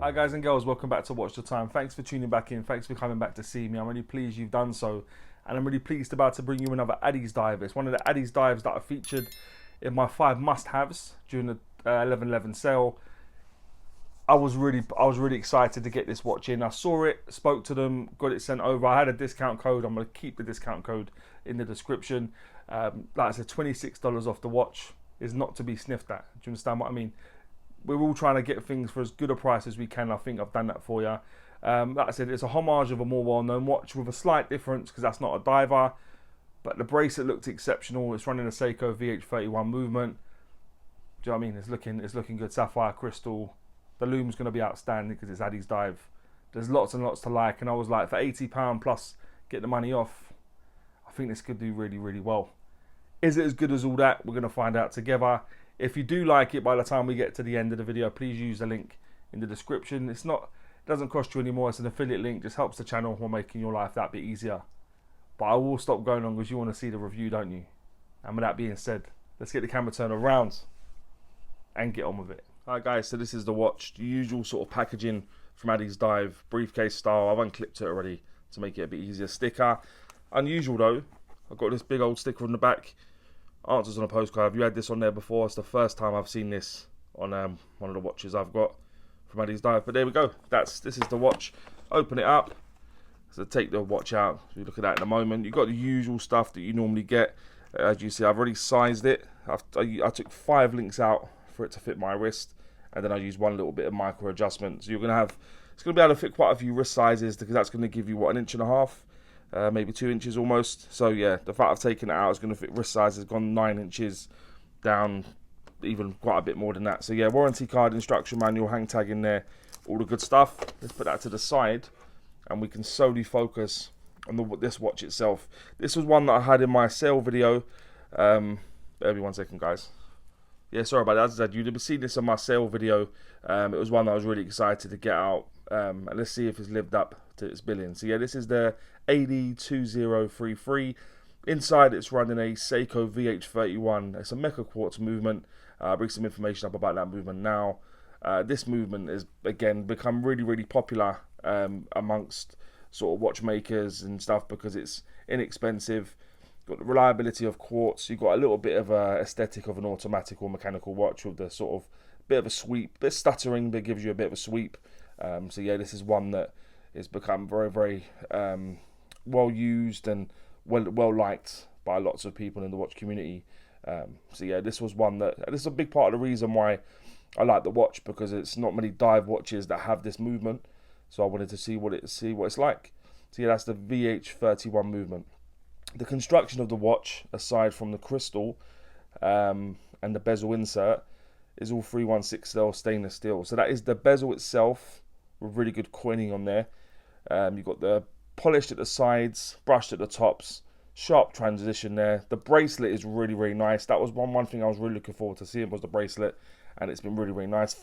Hi guys and girls, welcome back to Watch the Time. Thanks for tuning back in, thanks for coming back to see me. I'm really pleased you've done so, and I'm really pleased about to bring you another Addiesdive. It's one of the Addiesdives that I featured in my 5 must-haves during the 11/11 sale. I was really excited to get this watch in. I saw it, spoke to them, got it sent over. I had a discount code. I'm going to keep the discount code in the description. Like I said, $26 off the watch is not to be sniffed at. Do you understand what I mean? We're all trying to get things for as good a price as we can. I think I've done that for you. Like I said, it's a homage of a more well-known watch with a slight difference because that's not a diver. But the bracelet looked exceptional. It's running a Seiko VH31 movement. Do you know what I mean? It's looking good. Sapphire crystal. The lume's going to be outstanding because it's Addiesdive. There's lots and lots to like, and I was like, for £80 plus, get the money off. I think this could do really, really well. Is it as good as all that? We're going to find out together. If you do like it, by the time we get to the end of the video, please use the link in the description. It doesn't cost you anymore. It's an affiliate link. Just helps the channel while making your life that bit easier. But I will stop going on because you want to see the review, don't you? And with that being said, let's get the camera turned around and get on with it. Alright guys, so this is the watch. The usual sort of packaging from Addiesdive, briefcase style. I've unclipped it already to make it a bit easier. Sticker. Unusual though. I've got this big old sticker on the back. Answers on a postcard. Have you had this on there before? It's the first time I've seen this on one of the watches I've got from Addiesdive. But there we go. This is the watch. Open it up. So take the watch out. So you look at that in a moment. You've got the usual stuff that you normally get. As you see, I've already sized it. I took 5 links out for it to fit my wrist, and then I used one little bit of micro adjustment. So you're going to have, it's going to be able to fit quite a few wrist sizes because that's going to give you what, 1.5 inches. Maybe 2 inches almost. So yeah, the fact I've taken it out is going to fit wrist size. Has gone 9 inches down, even quite a bit more than that. So yeah, warranty card, instruction manual, hang tag in there, all the good stuff. Let's put that to the side, and we can solely focus on this watch itself. This was one that I had in my sale video. Bear with me 1 second, guys. Yeah, sorry about that. As I said, you'd have seen this on my sale video. It was one that I was really excited to get out. And let's see if it's lived up to its billing. So yeah, this is the AD2033. Inside it's running a Seiko VH31. It's a Mechaquartz movement. I'll bring some information up about that movement now. This movement has again become really, really popular amongst sort of watchmakers and stuff because it's inexpensive. Got the reliability of quartz. You've got a little bit of a aesthetic of an automatic or mechanical watch with the sort of bit of a sweep, bit stuttering, but gives you a bit of a sweep. So yeah, this is one that has become very, very well used and well liked by lots of people in the watch community. So yeah, this was one that this is a big part of the reason why I like the watch, because it's not many dive watches that have this movement. So I wanted to see what it's like. So yeah, that's the VH31 movement. The construction of the watch, aside from the crystal and the bezel insert, is all 316L stainless steel. So that is the bezel itself with really good coining on there. You've got the polished at the sides, brushed at the tops, sharp transition there. The bracelet is really, really nice. That was one thing I was really looking forward to seeing, was the bracelet, and it's been really, really nice.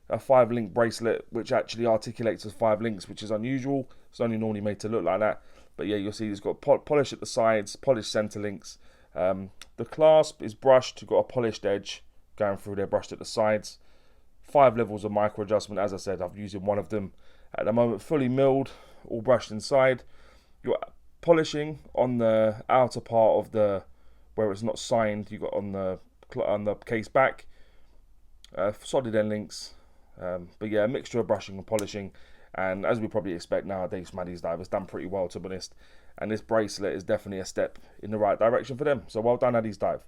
A 5-link bracelet, which actually articulates as 5 links, which is unusual. It's only normally made to look like that. But yeah, you'll see it's got polish at the sides, polished center links. The clasp is brushed. You've got a polished edge going through there, brushed at the sides. 5 levels of micro adjustment. As I said, I'm using one of them at the moment. Fully milled, all brushed inside. You're polishing on the outer part of the where it's not signed. You got on the case back. Solid end links. But yeah, a mixture of brushing and polishing. And as we probably expect nowadays from Addiesdive, it's done pretty well, to be honest. And this bracelet is definitely a step in the right direction for them. So well done, Addiesdive.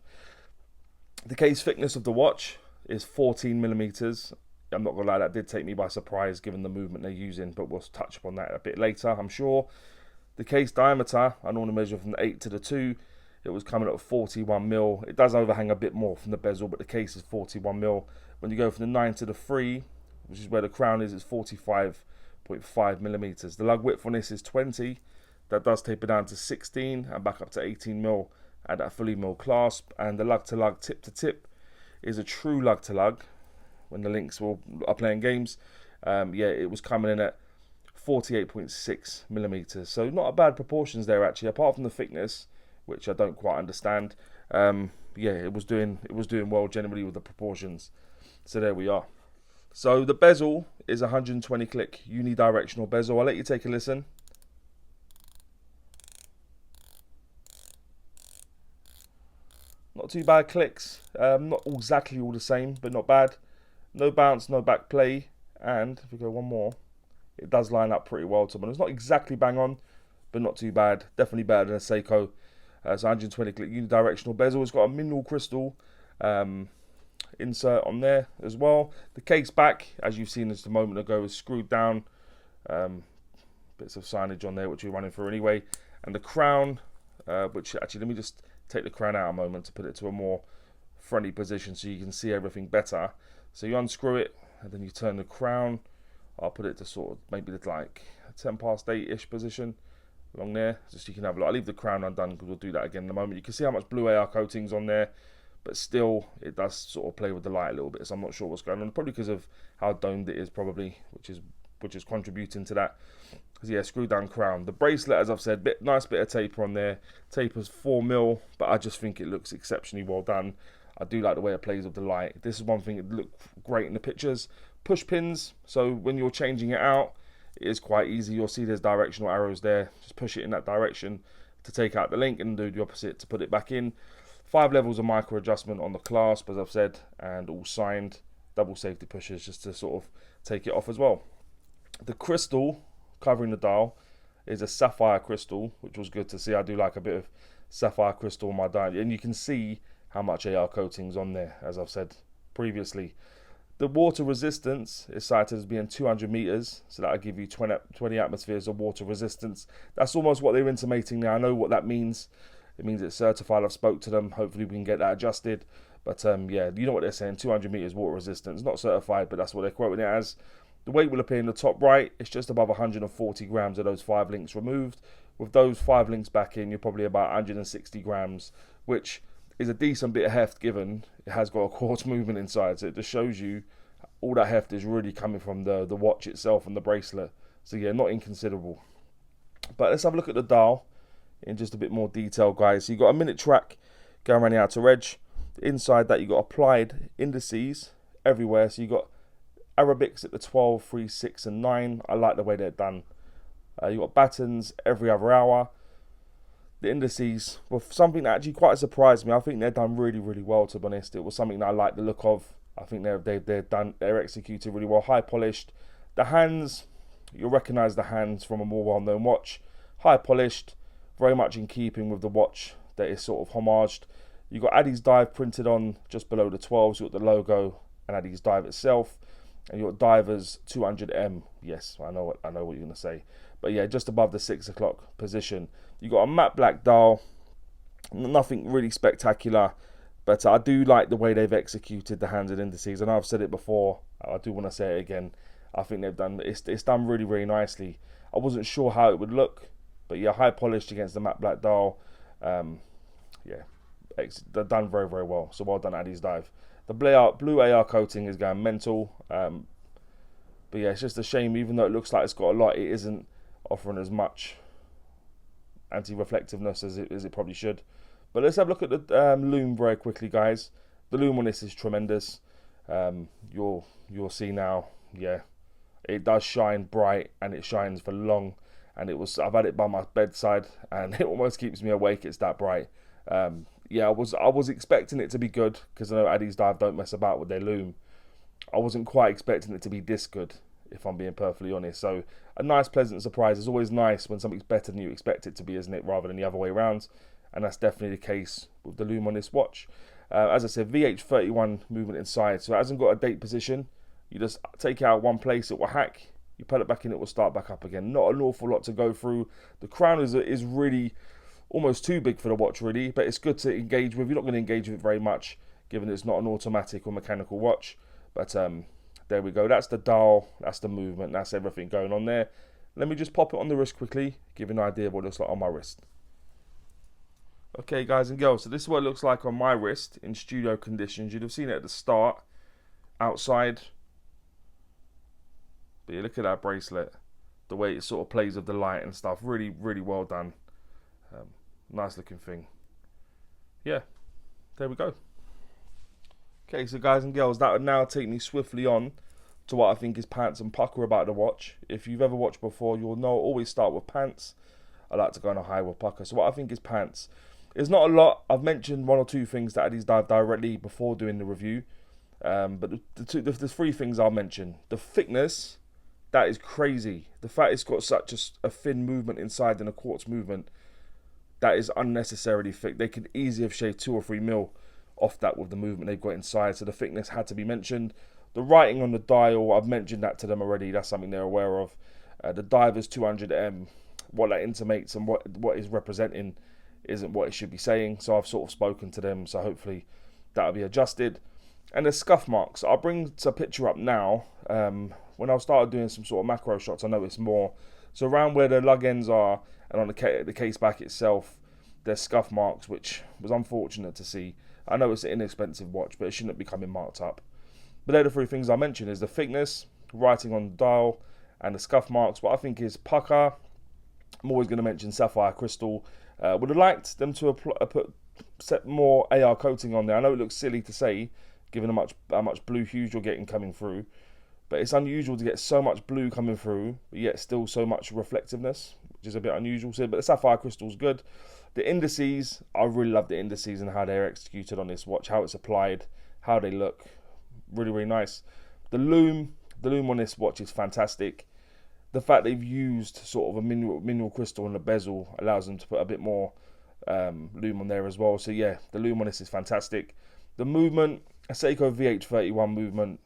The case thickness of the watch is 14mm. I'm not going to lie, that did take me by surprise given the movement they're using, but we'll touch upon that a bit later, I'm sure. The case diameter, I normally measure from the 8 to the 2. It was coming at 41mm. It does overhang a bit more from the bezel, but the case is 41mm. When you go from the 9 to the 3, which is where the crown is, it's 45.5mm. The lug width on this is 20. That does taper down to 16 and back up to 18mm at that fully milled clasp. And the lug to lug, tip to tip, is a true lug to lug. When the links are playing games, yeah, it was coming in at 48.6mm. So not a bad proportions there actually, apart from the thickness, which I don't quite understand. Yeah, it was doing well generally with the proportions. So there we are. So the bezel is 120 click unidirectional bezel. I'll let you take a listen. Not too bad clicks, not exactly all the same, but not bad. No bounce, no back play, and if we go one more, it does line up pretty well to me. It's not exactly bang on, but not too bad. Definitely better than a Seiko. It's 120 click unidirectional bezel. It's got a mineral crystal insert on there as well. The case back, as you've seen just a moment ago, is screwed down. Bits of signage on there which we're running through anyway, and the crown, which actually, let me just take the crown out a moment to put it to a more friendly position so you can see everything better. So you unscrew it and then you turn the crown. I'll put it to sort of maybe like 10 past 8-ish position along there, just so you can have a look. I'll leave the crown undone because we'll do that again in a moment. You can see how much blue AR coating's on there, but still it does sort of play with the light a little bit, so I'm not sure what's going on, probably because of how domed it is, probably, which is contributing to that. So yeah, screw down crown. The bracelet, as I've said, nice bit of taper on there. Taper's 4mm, but I just think it looks exceptionally well done. I do like the way it plays with the light. This is one thing that looked great in the pictures. Push pins, so when you're changing it out, it is quite easy. You'll see there's directional arrows there. Just push it in that direction to take out the link and do the opposite to put it back in. 5 levels of micro adjustment on the clasp, as I've said, and all signed. Double safety pushers just to sort of take it off as well. The crystal covering the dial is a sapphire crystal, which was good to see. I do like a bit of sapphire crystal on my dial, and you can see how much AR coating's on there, as I've said previously. The water resistance is cited as being 200 meters, so that'll give you 20 atmospheres of water resistance. That's almost what they're intimating now. I know what that means. It means it's certified. I've spoke to them. Hopefully we can get that adjusted. But yeah, you know what they're saying, 200 meters water resistance. Not certified, but that's what they're quoting it as. The weight will appear in the top right. It's just above 140 grams of those 5 links removed. With those 5 links back in, you're probably about 160 grams, which is a decent bit of heft given it has got a quartz movement inside. So it just shows you all that heft is really coming from the watch itself and the bracelet. So yeah, not inconsiderable. But let's have a look at the dial in just a bit more detail, guys. So you've got a minute track going around the outer edge. Inside that, you've got applied indices everywhere. So you've got Arabics at the 12, 3, 6 and 9. I like the way they're done. You've got battens every other hour. The indices were something that actually quite surprised me. I think they're done really, really well, to be honest. It was something that I like the look of. I think they're executed really well, high polished. The hands, you'll recognise the hands from a more well-known watch. High polished, very much in keeping with the watch that is sort of homaged. You've got Addiesdive printed on just below the 12s. You've got the logo and Addiesdive itself. And you've got Divers 200M. Yes, I know what you're going to say. But yeah, just above the 6 o'clock position. You've got a matte black dial. Nothing really spectacular. But I do like the way they've executed the hands and indices. I know I've said it before. I do want to say it again. I think they've done it's done really, really nicely. I wasn't sure how it would look. But yeah, high polished against the matte black dial. Yeah, they're done very, very well. So well done, Addiesdive. The blue AR coating is going mental. But yeah, it's just a shame. Even though it looks like it's got a lot, it isn't offering as much anti-reflectiveness as it probably should. But let's have a look at the lume very quickly, guys. The lume on this is tremendous. You'll see now. Yeah, it does shine bright and it shines for long. And I've had it by my bedside and it almost keeps me awake. It's that bright. Yeah, I was expecting it to be good because I know Addiesdive don't mess about with their lume. I wasn't quite expecting it to be this good, if I'm being perfectly honest. So a nice, pleasant surprise. It's always nice when something's better than you expect it to be, isn't it? Rather than the other way around. And that's definitely the case with the lume on this watch. As I said, VH31 movement inside. So it hasn't got a date position. You just take it out one place, it will hack. You put it back in, it will start back up again. Not an awful lot to go through. The crown is really almost too big for the watch, really. But it's good to engage with. You're not going to engage with it very much, given it's not an automatic or mechanical watch. But there we go. That's the dial. That's the movement. That's everything going on there. Let me just pop it on the wrist quickly. Give you an idea of what it looks like on my wrist. Okay, guys and girls. So this is what it looks like on my wrist in studio conditions. You'd have seen it at the start, outside. But you look at that bracelet. The way it sort of plays with the light and stuff. Really, really well done. Nice looking thing. Yeah, there we go. Okay, so guys and girls, that would now take me swiftly on to what I think is pants and Pukka about the watch. If you've ever watched before, you'll know I always start with pants. I like to go on a high with Pukka. So what I think is pants. It's not a lot. I've mentioned one or two things that Addiesdive directly before doing the review. But the three things I'll mention. The thickness, that is crazy. The fact it's got such a thin movement inside than a quartz movement, that is unnecessarily thick. They could easily have shaved 2 or 3 mil off that with the movement they've got inside. So the thickness had to be mentioned. The writing on the dial, I've mentioned that to them already. That's something they're aware of. The diver's 200M. What that intimates and what is representing isn't what it should be saying. So I've sort of spoken to them. So hopefully that'll be adjusted. And the scuff marks. I'll bring a picture up now. When I started doing some sort of macro shots, I noticed more. So around where the lug ends are and on the case back itself, there's scuff marks, which was unfortunate to see. I know it's an inexpensive watch, but it shouldn't be coming marked up. But they're the three things I mentioned, is the thickness, writing on the dial, and the scuff marks. What I think is Pukka. I'm always going to mention Sapphire crystal. Would have liked them to set more AR coating on there. I know it looks silly to say, given how much blue hues you're getting coming through. But it's unusual to get so much blue coming through, but yet still so much reflectiveness, which is a bit unusual. So, but the Sapphire crystal's good. The indices, I really love the indices and how they're executed on this watch, how it's applied, how they look. Really, really nice. The lume on this watch is fantastic. The fact they've used sort of a mineral crystal in the bezel allows them to put a bit more lume on there as well. So yeah, the lume on this is fantastic. The movement, a Seiko V831 movement,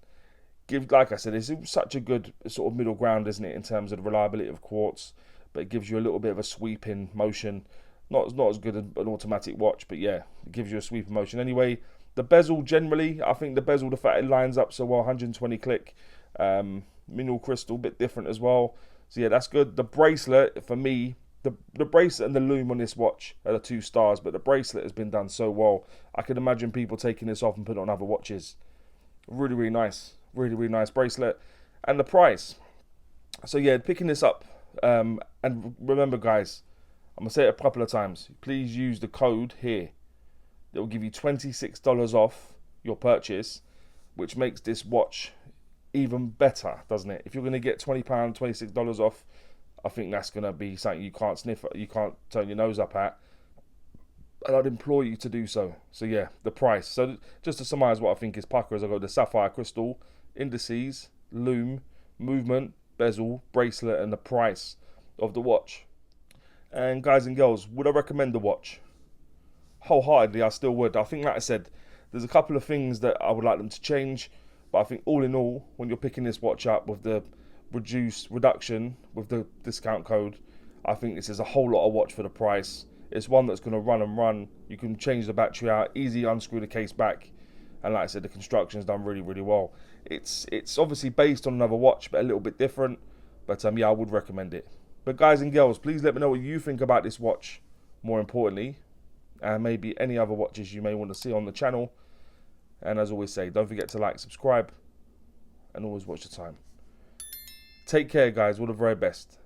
like I said, it's such a good sort of middle ground, isn't it, in terms of the reliability of quartz, but it gives you a little bit of a sweeping motion. Not as good as an automatic watch, but yeah, it gives you a sweeping motion. Anyway, the bezel generally, I think the bezel, the fact it lines up so well, 120 click, mineral crystal, bit different as well. So yeah, that's good. The bracelet, for me, the bracelet and the lume on this watch are the 2 stars, but the bracelet has been done so well. I could imagine people taking this off and putting it on other watches. Really, really nice. Really, really nice bracelet. And the price. So yeah, picking this up, and remember guys, I'm going to say it a couple of times. Please use the code here. It will give you $26 off your purchase, which makes this watch even better, doesn't it? If you're going to get £20, $26 off, I think that's going to be something you can't sniff at, you can't turn your nose up at. And I'd implore you to do so. So yeah, the price. So just to summarize what I think is Pukka, is I've got the Sapphire crystal, indices, lume, movement, bezel, bracelet, and the price of the watch. And guys and girls, would I recommend the watch? Wholeheartedly, I still would. I think, like I said, there's a couple of things that I would like them to change, but I think all in all, when you're picking this watch up with the reduction with the discount code, I think this is a whole lot of watch for the price. It's one that's going to run and run. You can change the battery out, easy unscrew the case back, and like I said, the construction's done really, really well. It's obviously based on another watch, but a little bit different. But yeah, I would recommend it. But guys and girls, please let me know what you think about this watch, more importantly, and maybe any other watches you may want to see on the channel. And as always say, don't forget to like, subscribe, and always watch the time. Take care, guys. All the very best.